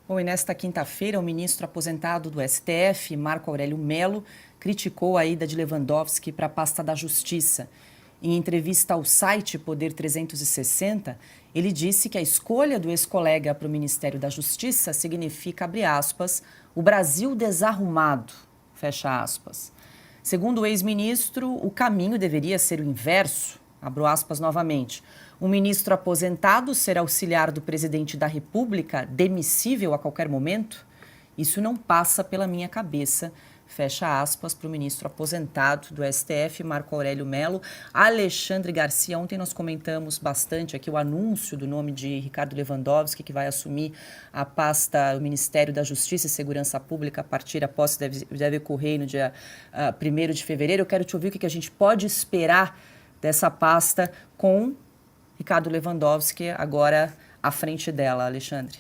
Bom, e nesta quinta-feira, o ministro aposentado do STF, Marco Aurélio Mello, criticou a ida de Lewandowski para a pasta da Justiça. Em entrevista ao site Poder 360, ele disse que a escolha do ex-colega para o Ministério da Justiça significa, abre aspas, o Brasil desarrumado, fecha aspas. Segundo o ex-ministro, o caminho deveria ser o inverso, abro aspas novamente. Um ministro aposentado ser auxiliar do presidente da República, demissível a qualquer momento? Isso não passa pela minha cabeça, fecha aspas para o ministro aposentado do STF, Marco Aurélio Mello. Alexandre Garcia, ontem nós comentamos bastante aqui o anúncio do nome de Ricardo Lewandowski, que vai assumir a pasta, o Ministério da Justiça e Segurança Pública, a partir da posse deve ocorrer no dia 1º de fevereiro. Eu quero te ouvir o que a gente pode esperar dessa pasta com Ricardo Lewandowski agora à frente dela, Alexandre.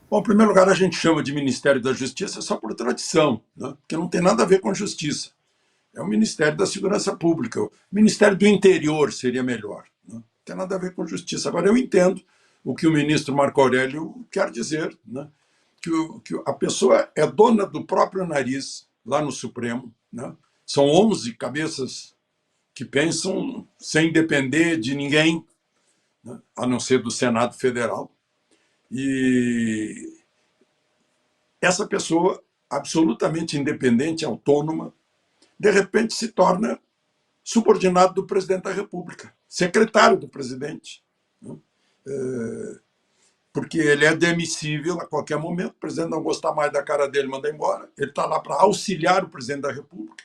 Bom, em primeiro lugar, a gente chama de Ministério da Justiça só por tradição, né? Porque não tem nada a ver com justiça. É o Ministério da Segurança Pública. O Ministério do Interior seria melhor. Né? Não tem nada a ver com justiça. Agora, eu entendo o que o ministro Marco Aurélio quer dizer, né? Que a pessoa é dona do próprio nariz lá no Supremo. Né? São 11 cabeças que pensam sem depender de ninguém, né? A não ser do Senado Federal. E essa pessoa, absolutamente independente, autônoma, de repente se torna subordinado do presidente da República, secretário do presidente, né? Porque ele é demissível a qualquer momento, o presidente não gostar mais da cara dele, manda embora, ele está lá para auxiliar o presidente da República.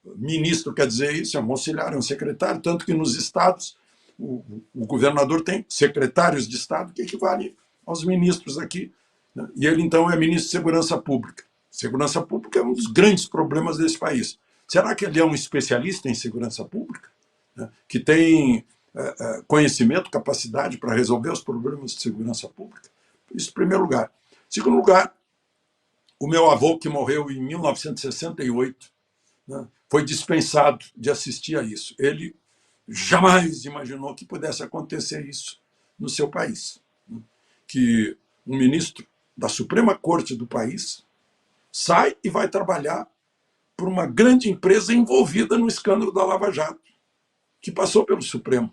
Ministro quer dizer isso, é um auxiliar, é um secretário, tanto que nos estados o governador tem secretários de estado que equivalem aos ministros aqui, né? E ele então é ministro de Segurança Pública. Segurança Pública é um dos grandes problemas desse país. Será que ele é um especialista em segurança pública, né? Que tem conhecimento, capacidade para resolver os problemas de segurança pública? Isso em primeiro lugar. Em segundo lugar, o meu avô, que morreu em 1968, né, foi dispensado de assistir a isso. Ele jamais imaginou que pudesse acontecer isso no seu país, né? Que um ministro da Suprema Corte do país sai e vai trabalhar por uma grande empresa envolvida no escândalo da Lava Jato, que passou pelo Supremo.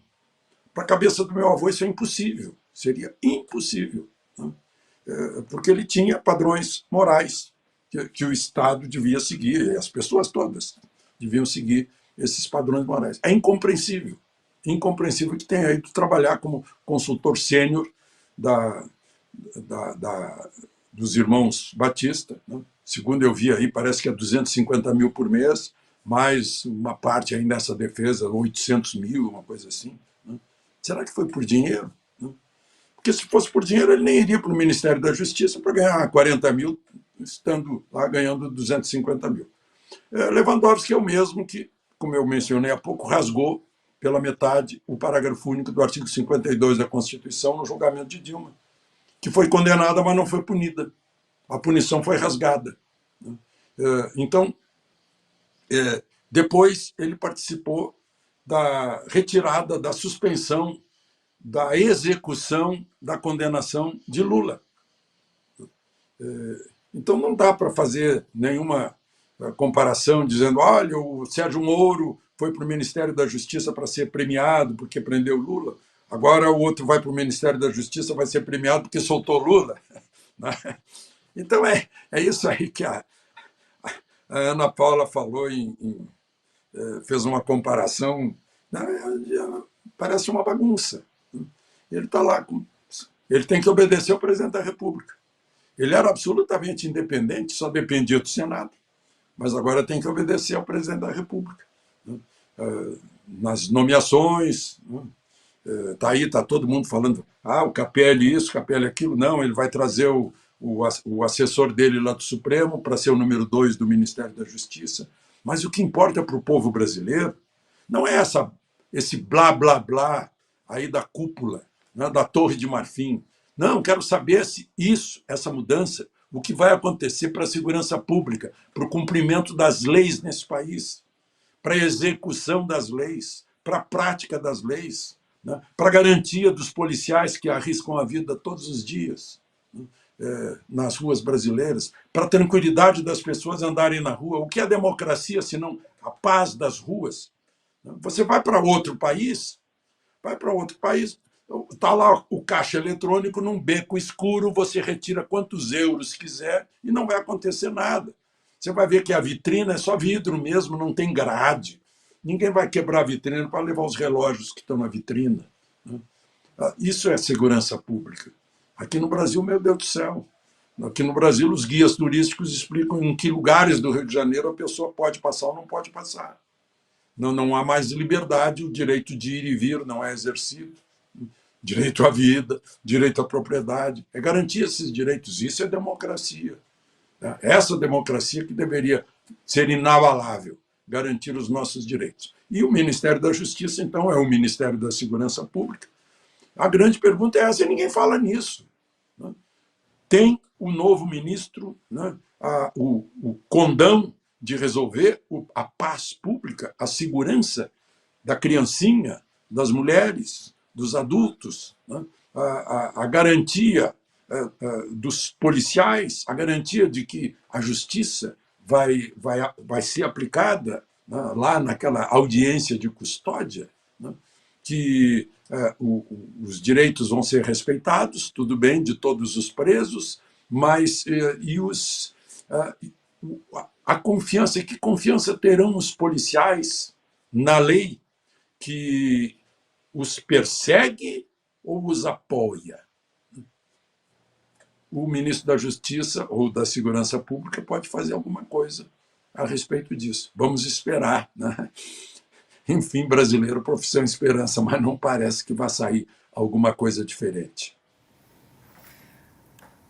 Para a cabeça do meu avô isso é impossível, seria impossível, né? Porque ele tinha padrões morais que o Estado devia seguir, e as pessoas todas deviam seguir esses padrões morais. É incompreensível que tenha ido trabalhar como consultor sênior dos irmãos Batista, né? Segundo eu vi aí, parece que é 250 mil por mês, mais uma parte aí nessa defesa, 800 mil, uma coisa assim, né? Será que foi por dinheiro? Né? Porque se fosse por dinheiro, ele nem iria para o Ministério da Justiça para ganhar 40 mil, estando lá ganhando 250 mil. Lewandowski é o mesmo que, como eu mencionei há pouco, rasgou pela metade o parágrafo único do artigo 52 da Constituição no julgamento de Dilma, que foi condenada, mas não foi punida. A punição foi rasgada. Então, depois ele participou da retirada, da suspensão, da execução da condenação de Lula. Então não dá para fazer nenhuma comparação dizendo, olha, o Sérgio Moro foi para o Ministério da Justiça para ser premiado porque prendeu Lula, agora o outro vai para o Ministério da Justiça, vai ser premiado porque soltou Lula. Então é isso aí que a Ana Paula falou, fez uma comparação, parece uma bagunça. Ele está lá, ele tem que obedecer ao presidente da República. Ele era absolutamente independente, só dependia do Senado, mas agora tem que obedecer ao presidente da República, né? Nas nomeações, né? Tá aí, está todo mundo falando, o Capelli isso, Capelli aquilo. Não, ele vai trazer o assessor dele lá do Supremo para ser o número 2 do Ministério da Justiça. Mas o que importa para o povo brasileiro não é esse blá, blá, blá aí da cúpula, né, da Torre de Marfim. Não, quero saber se essa mudança, o que vai acontecer para a segurança pública, para o cumprimento das leis nesse país, para a execução das leis, para a prática das leis, né, para a garantia dos policiais que arriscam a vida todos os dias, né, nas ruas brasileiras, para a tranquilidade das pessoas andarem na rua. O que é democracia, se não a paz das ruas? Você vai para outro país, está lá o caixa eletrônico num beco escuro, você retira quantos euros quiser e não vai acontecer nada. Você vai ver que a vitrina é só vidro mesmo, não tem grade. Ninguém vai quebrar a vitrine para levar os relógios que estão na vitrina. Isso é segurança pública. Aqui no Brasil, meu Deus do céu, aqui no Brasil os guias turísticos explicam em que lugares do Rio de Janeiro a pessoa pode passar ou não pode passar. Não há mais liberdade, o direito de ir e vir não é exercido. Direito à vida, direito à propriedade. É garantir esses direitos. Isso é democracia. Essa democracia que deveria ser inabalável, garantir os nossos direitos. E o Ministério da Justiça, então, é o Ministério da Segurança Pública. A grande pergunta é essa, e ninguém fala nisso. Tem o novo ministro, o condão de resolver a paz pública, a segurança da criancinha, das mulheres, dos adultos, a garantia dos policiais, a garantia de que a justiça vai ser aplicada lá naquela audiência de custódia, que os direitos vão ser respeitados, tudo bem, de todos os presos, mas a confiança, e que confiança terão os policiais na lei que os persegue ou os apoia? O ministro da Justiça ou da Segurança Pública pode fazer alguma coisa a respeito disso. Vamos esperar, né? Enfim, brasileiro, profissão esperança, mas não parece que vai sair alguma coisa diferente.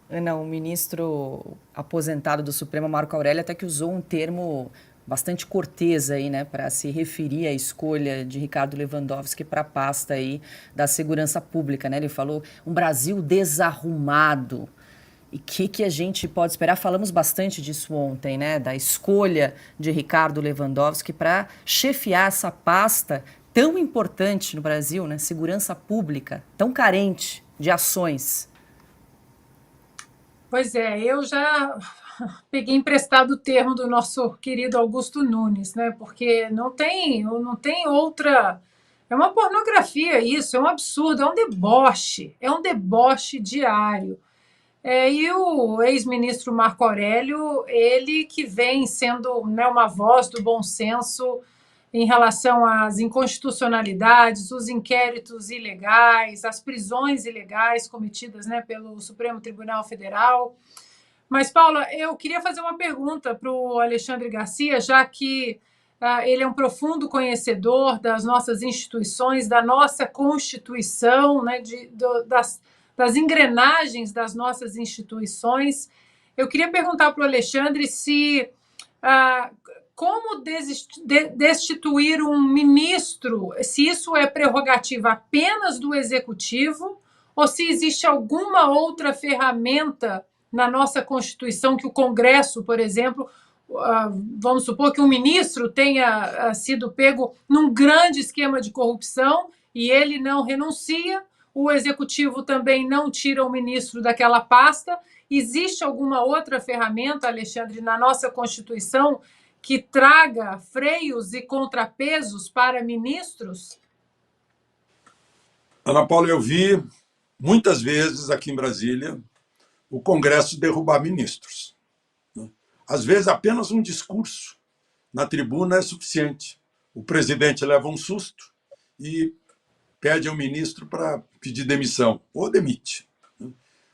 Ana, o ministro aposentado do Supremo, Marco Aurélio, até que usou um termo bastante cortês aí, né, para se referir à escolha de Ricardo Lewandowski para a pasta aí da segurança pública, né? Ele falou um Brasil desarrumado. E o que a gente pode esperar? Falamos bastante disso ontem, né? Da escolha de Ricardo Lewandowski para chefiar essa pasta tão importante no Brasil, né? Segurança pública, tão carente de ações. Pois é, eu já peguei emprestado o termo do nosso querido Augusto Nunes, né? Porque não tem outra. É uma pornografia isso, é um absurdo, é um deboche diário. E o ex-ministro Marco Aurélio, ele que vem sendo, né, uma voz do bom senso em relação às inconstitucionalidades, os inquéritos ilegais, as prisões ilegais cometidas, né, pelo Supremo Tribunal Federal. Mas, Paula, eu queria fazer uma pergunta para o Alexandre Garcia, já que ele é um profundo conhecedor das nossas instituições, da nossa Constituição, né, das engrenagens das nossas instituições. Eu queria perguntar para o Alexandre se como destituir um ministro, se isso é prerrogativa apenas do Executivo ou se existe alguma outra ferramenta na nossa Constituição que o Congresso, por exemplo, vamos supor que um ministro tenha sido pego num grande esquema de corrupção e ele não renuncia, o Executivo também não tira o ministro daquela pasta. Existe alguma outra ferramenta, Alexandre, na nossa Constituição que traga freios e contrapesos para ministros? Ana Paula, eu vi muitas vezes aqui em Brasília o Congresso derrubar ministros. Às vezes, apenas um discurso na tribuna é suficiente. O presidente leva um susto e pede ao ministro para pedir demissão, ou demite.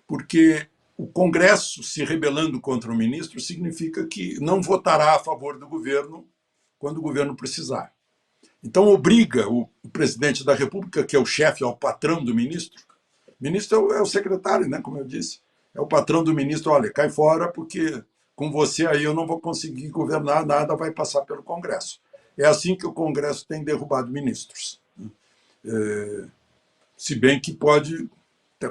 Porque o Congresso se rebelando contra o ministro significa que não votará a favor do governo quando o governo precisar. Então, obriga o presidente da República, que é o chefe, é o patrão do ministro. O ministro é o secretário, né, como eu disse. É o patrão do ministro, olha, cai fora, porque com você aí eu não vou conseguir governar, nada vai passar pelo Congresso. É assim que o Congresso tem derrubado ministros. Se bem que pode,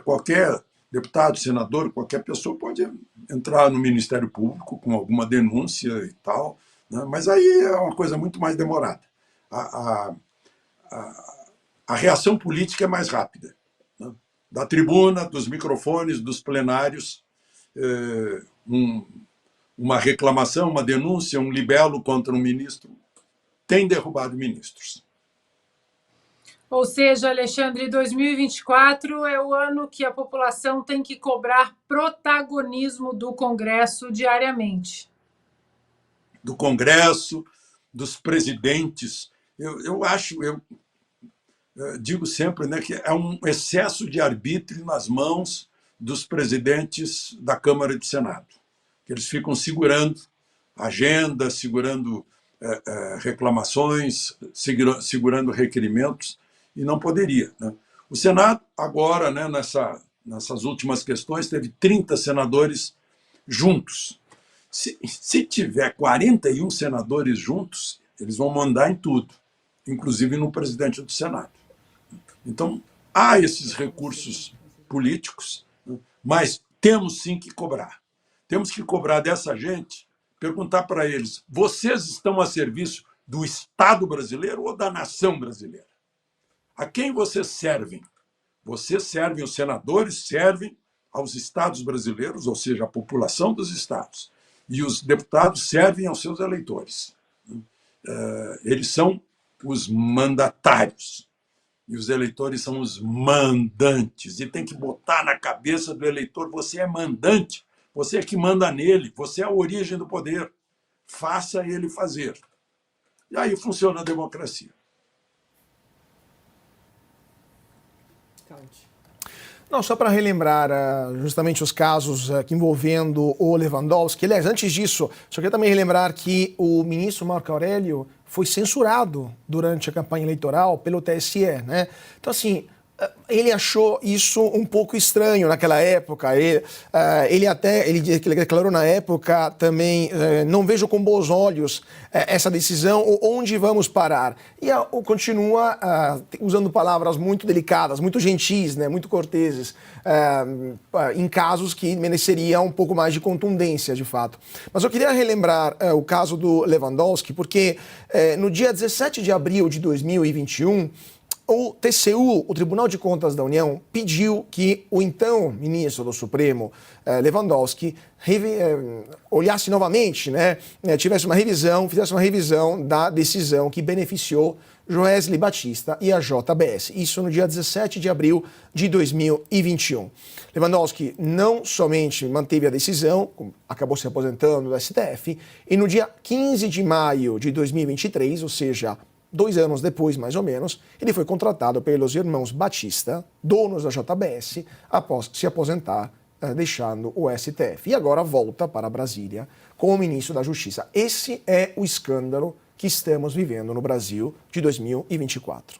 qualquer deputado, senador, qualquer pessoa pode entrar no Ministério Público com alguma denúncia e tal, né? Mas aí é uma coisa muito mais demorada. A reação política é mais rápida, né? Da tribuna, dos microfones, dos plenários, uma reclamação, uma denúncia, um libelo contra um ministro, tem derrubado ministros. Ou seja, Alexandre, 2024 é o ano que a população tem que cobrar protagonismo do Congresso diariamente. Do Congresso, dos presidentes. Eu digo sempre, né, que é um excesso de arbítrio nas mãos dos presidentes da Câmara e do Senado. Eles ficam segurando agenda, segurando reclamações, segurando requerimentos, e não poderia, né? O Senado, agora, né, nessas últimas questões, teve 30 senadores juntos. Se tiver 41 senadores juntos, eles vão mandar em tudo, inclusive no presidente do Senado. Então, há esses recursos políticos, né, mas temos sim que cobrar. Temos que cobrar dessa gente, perguntar para eles: vocês estão a serviço do Estado brasileiro ou da nação brasileira? A quem vocês servem? Vocês servem, os senadores servem aos estados brasileiros, ou seja, à população dos estados. E os deputados servem aos seus eleitores. Eles são os mandatários. E os eleitores são os mandantes. E tem que botar na cabeça do eleitor: você é mandante, você é que manda nele, você é a origem do poder. Faça ele fazer. E aí funciona a democracia. Não, só para relembrar justamente os casos envolvendo o Lewandowski. Aliás, antes disso, só queria também relembrar que o ministro Marco Aurélio foi censurado durante a campanha eleitoral pelo TSE, né? Então, assim, ele achou isso um pouco estranho naquela época. Ele declarou na época também: não vejo com bons olhos essa decisão, onde vamos parar? E continua usando palavras muito delicadas, muito gentis, né, muito corteses, em casos que mereceriam um pouco mais de contundência, de fato. Mas eu queria relembrar o caso do Lewandowski, porque no dia 17 de abril de 2021, o TCU, o Tribunal de Contas da União, pediu que o então ministro do Supremo, Lewandowski, olhasse novamente, né, fizesse uma revisão da decisão que beneficiou Joesley Batista e a JBS. Isso no dia 17 de abril de 2021. Lewandowski não somente manteve a decisão, acabou se aposentando do STF, e no dia 15 de maio de 2023, ou seja, 2 anos depois, mais ou menos, ele foi contratado pelos irmãos Batista, donos da JBS, após se aposentar, deixando o STF. E agora volta para Brasília como ministro da Justiça. Esse é o escândalo que estamos vivendo no Brasil de 2024.